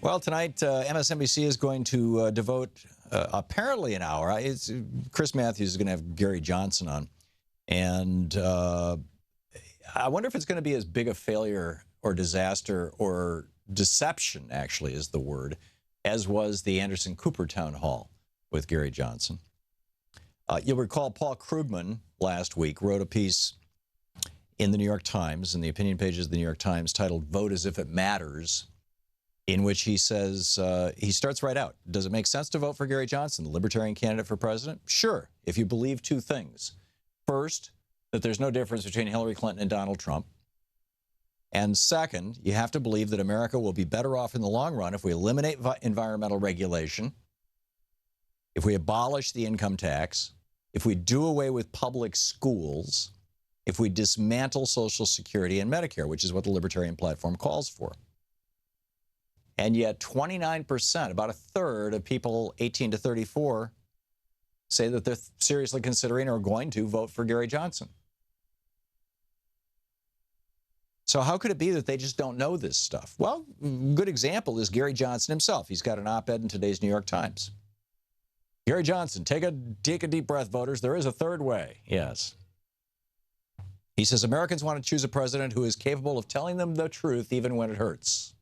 Well, tonight, MSNBC is going to devote apparently an hour. Chris Matthews is going to have Gary Johnson on. And I wonder if it's going to be as big a failure or disaster or deception, actually, is the word, as was the Anderson Cooper town hall with Gary Johnson. You'll recall Paul Krugman last week wrote a piece in the New York Times, in the opinion pages of the New York Times, titled "Vote as if it Matters," in which he says, he starts right out, does it make sense to vote for Gary Johnson, the Libertarian candidate for president? Sure, if you believe two things. First, that there's no difference between Hillary Clinton and Donald Trump. And second, you have to believe that America will be better off in the long run if we eliminate environmental regulation, if we abolish the income tax, if we do away with public schools, if we dismantle Social Security and Medicare, which is what the Libertarian platform calls for. And yet 29%, about a third of people 18 to 34, say that they're seriously considering or going to vote for Gary Johnson. So how could it be that they just don't know this stuff? Well, a good example is Gary Johnson himself. He's got an op-ed in today's New York Times. Gary Johnson, take a deep breath, voters. There is a third way. Yes. He says Americans want to choose a president who is capable of telling them the truth even when it hurts.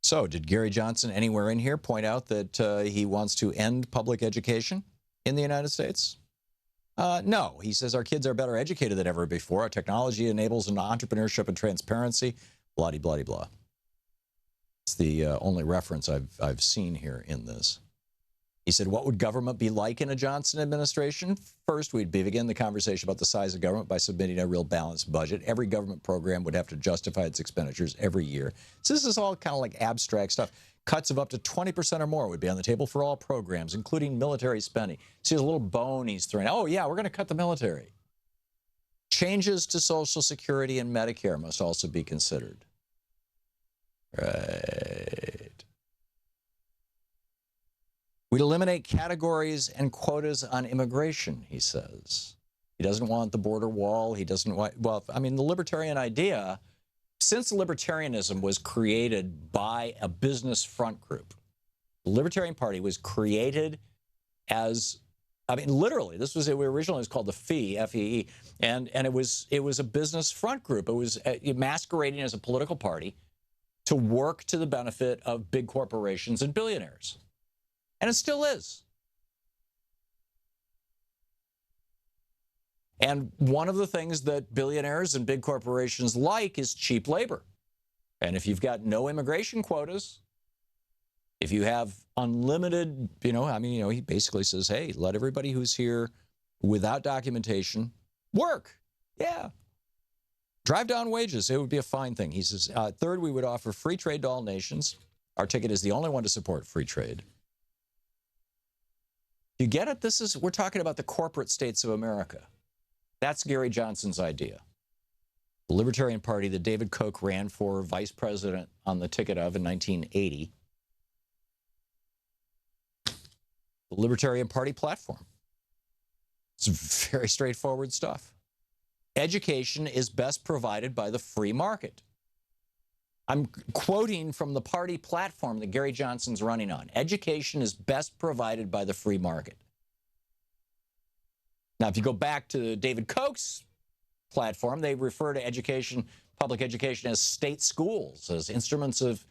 So did Gary Johnson anywhere in here point out that he wants to end public education in the United States? No. He says our kids are better educated than ever before. Our technology enables an entrepreneurship and transparency, blah-de-blah-de-blah. It's the only reference I've seen here in this. He said, what would government be like in a Johnson administration? First, we'd begin the conversation about the size of government by submitting a real balanced budget. Every government program would have to justify its expenditures every year. So this is all kind of like abstract stuff. Cuts of up to 20% or more would be on the table for all programs, including military spending. See, there's a little bone he's throwing. Oh, yeah, we're going to cut the military. Changes to Social Security and Medicare must also be considered. Right. We'd eliminate categories and quotas on immigration, he says. He doesn't want the border wall. He doesn't want, well, I mean, the libertarian idea, since libertarianism was created by a business front group, the Libertarian Party was created as, I mean, literally, this was, it originally was called the FEE, F-E-E, and it was a business front group. It was masquerading as a political party to work to the benefit of big corporations and billionaires. And it still is. And one of the things that billionaires and big corporations like is cheap labor. And if you've got no immigration quotas, if you have unlimited, he basically says, hey, let everybody who's here without documentation work. Yeah. Drive down wages. It would be a fine thing. He says, third, we would offer free trade to all nations. Our ticket is the only one to support free trade. You get it? We're talking about the corporate states of America. That's Gary Johnson's idea. The Libertarian Party that David Koch ran for vice president on the ticket of in 1980. The Libertarian Party platform. It's very straightforward stuff. Education is best provided by the free market. I'm quoting from the party platform that Gary Johnson's running on. Education is best provided by the free market. Now, if you go back to David Koch's platform, they refer to education, public education, as state schools, as instruments of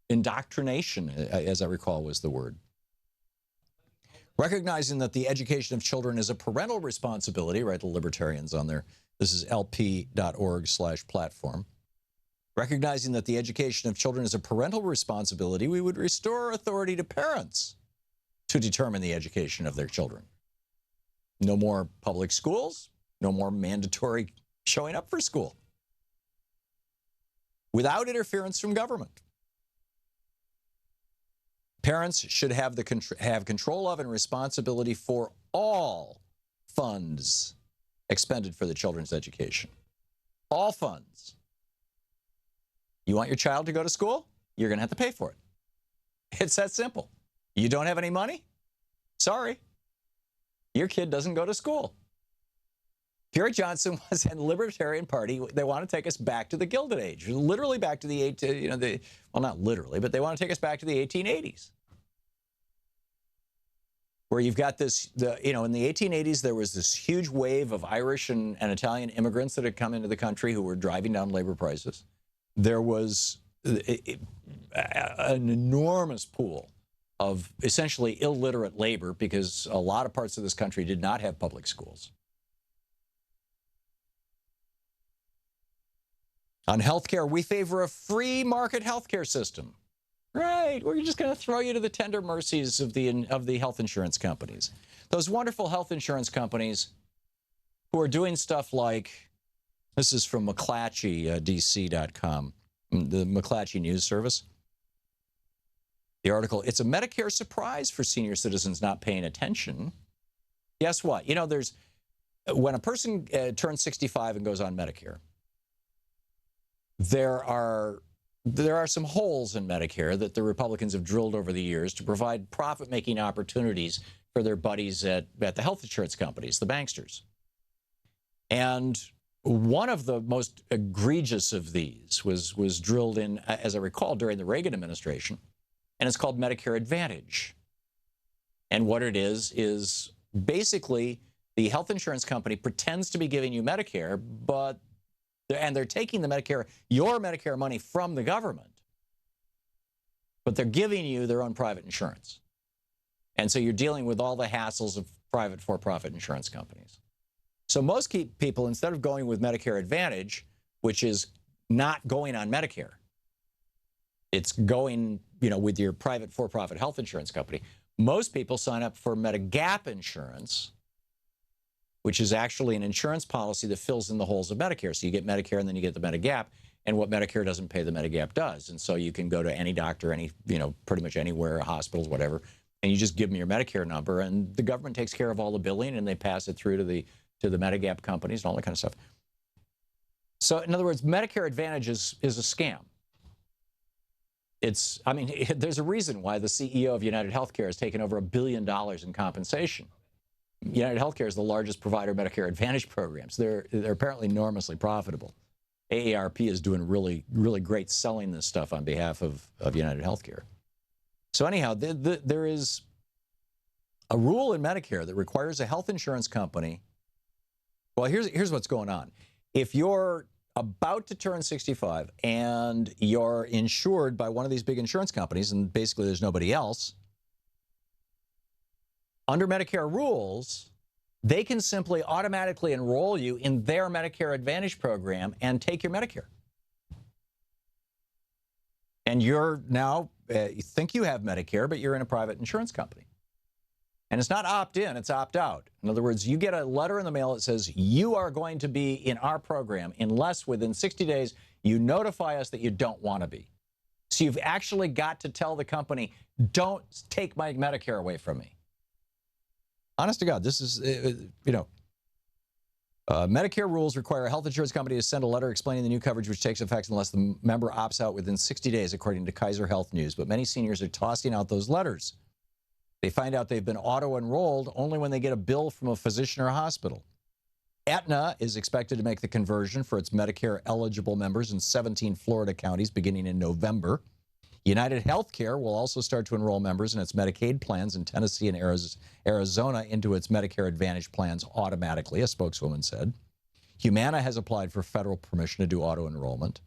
indoctrination, as I recall was the word. Recognizing that the education of children is a parental responsibility, right, the libertarians on there. This is lp.org/platform. Recognizing that the education of children is a parental responsibility, we would restore authority to parents to determine the education of their children. No more public schools, no more mandatory showing up for school. Without interference from government. Parents should have control of and responsibility for all funds expended for the children's education. All funds. You want your child to go to school? You're going to have to pay for it. It's that simple. You don't have any money? Sorry. Your kid doesn't go to school. Gary Johnson was in the Libertarian Party. They want to take us back to the Gilded Age, literally back to the well, not literally, but they want to take us back to the 1880s, where you've got this. In the 1880s, there was this huge wave of Irish and Italian immigrants that had come into the country who were driving down labor prices. There was an enormous pool of essentially illiterate labor because a lot of parts of this country did not have public schools. On healthcare, we favor a free market healthcare system. Right, we're just going to throw you to the tender mercies of the health insurance companies. Those wonderful health insurance companies who are doing stuff like, this is from McClatchy, the McClatchy News Service. The article, it's a Medicare surprise for senior citizens not paying attention. Guess what? When a person turns 65 and goes on Medicare, there are some holes in Medicare that the Republicans have drilled over the years to provide profit-making opportunities for their buddies at the health insurance companies, the banksters. And one of the most egregious of these was drilled in, as I recall, during the Reagan administration, and it's called Medicare Advantage. And what it is basically the health insurance company pretends to be giving you Medicare, and they're taking your Medicare money from the government, but they're giving you their own private insurance. And so you're dealing with all the hassles of private for-profit insurance companies. So most people, instead of going with Medicare Advantage, which is not going on Medicare, it's going, with your private for-profit health insurance company. Most people sign up for Medigap insurance, which is actually an insurance policy that fills in the holes of Medicare. So you get Medicare and then you get the Medigap, and what Medicare doesn't pay, the Medigap does. And so you can go to any doctor, pretty much anywhere, hospitals, whatever, and you just give them your Medicare number, and the government takes care of all the billing, and they pass it through to the Medigap companies and all that kind of stuff. So in other words, Medicare Advantage is a scam. There's a reason why the CEO of United Healthcare has taken over $1 billion in compensation. United Healthcare is the largest provider of Medicare Advantage programs. They're apparently enormously profitable. AARP is doing really, really great selling this stuff on behalf of United Healthcare. So anyhow, there is a rule in Medicare that requires a health insurance company. Well, here's what's going on. If you're about to turn 65 and you're insured by one of these big insurance companies, and basically there's nobody else, under Medicare rules, they can simply automatically enroll you in their Medicare Advantage program and take your Medicare. And you're now, you think you have Medicare, but you're in a private insurance company. And it's not opt-in, it's opt-out. In other words, you get a letter in the mail that says you are going to be in our program unless within 60 days you notify us that you don't want to be. So you've actually got to tell the company, don't take my Medicare away from me. Honest to God, this is, Medicare rules require a health insurance company to send a letter explaining the new coverage, which takes effect unless the member opts out within 60 days, according to Kaiser Health News. But many seniors are tossing out those letters. They find out they've been auto-enrolled only when they get a bill from a physician or a hospital. Aetna is expected to make the conversion for its Medicare-eligible members in 17 Florida counties beginning in November. United Healthcare will also start to enroll members in its Medicaid plans in Tennessee and Arizona into its Medicare Advantage plans automatically, a spokeswoman said. Humana has applied for federal permission to do auto-enrollment.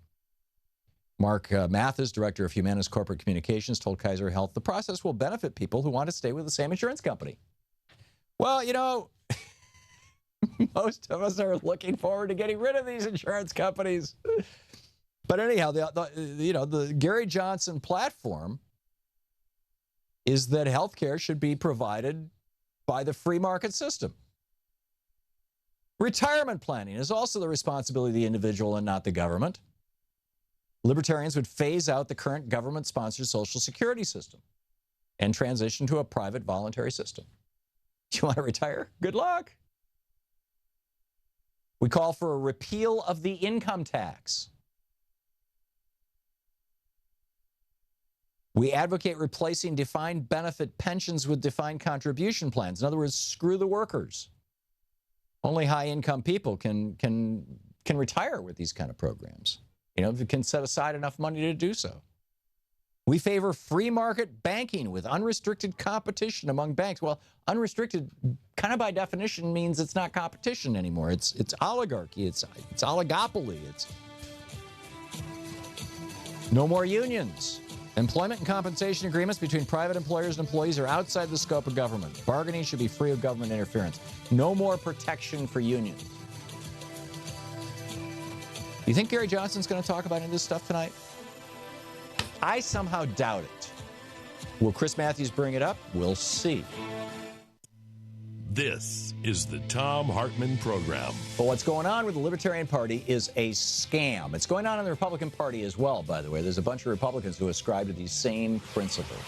Mark Mathis, director of Humana's corporate communications, told Kaiser Health the process will benefit people who want to stay with the same insurance company. Well, most of us are looking forward to getting rid of these insurance companies. But anyhow, the Gary Johnson platform is that health care should be provided by the free market system. Retirement planning is also the responsibility of the individual and not the government. Libertarians would phase out the current government-sponsored Social Security system and transition to a private voluntary system. You want to retire? Good luck. We call for a repeal of the income tax. We advocate replacing defined benefit pensions with defined contribution plans. In other words, screw the workers. Only high-income people can retire with these kind of programs. You know, if you can set aside enough money to do so. We favor free market banking with unrestricted competition among banks. Well, unrestricted, kind of by definition, means it's not competition anymore. It's oligarchy. It's oligopoly. It's no more unions. Employment and compensation agreements between private employers and employees are outside the scope of government. Bargaining should be free of government interference. No more protection for unions. You think Gary Johnson's going to talk about any of this stuff tonight? I somehow doubt it. Will Chris Matthews bring it up? We'll see. This is the Thom Hartmann Program. But what's going on with the Libertarian Party is a scam. It's going on in the Republican Party as well, by the way. There's a bunch of Republicans who ascribe to these same principles.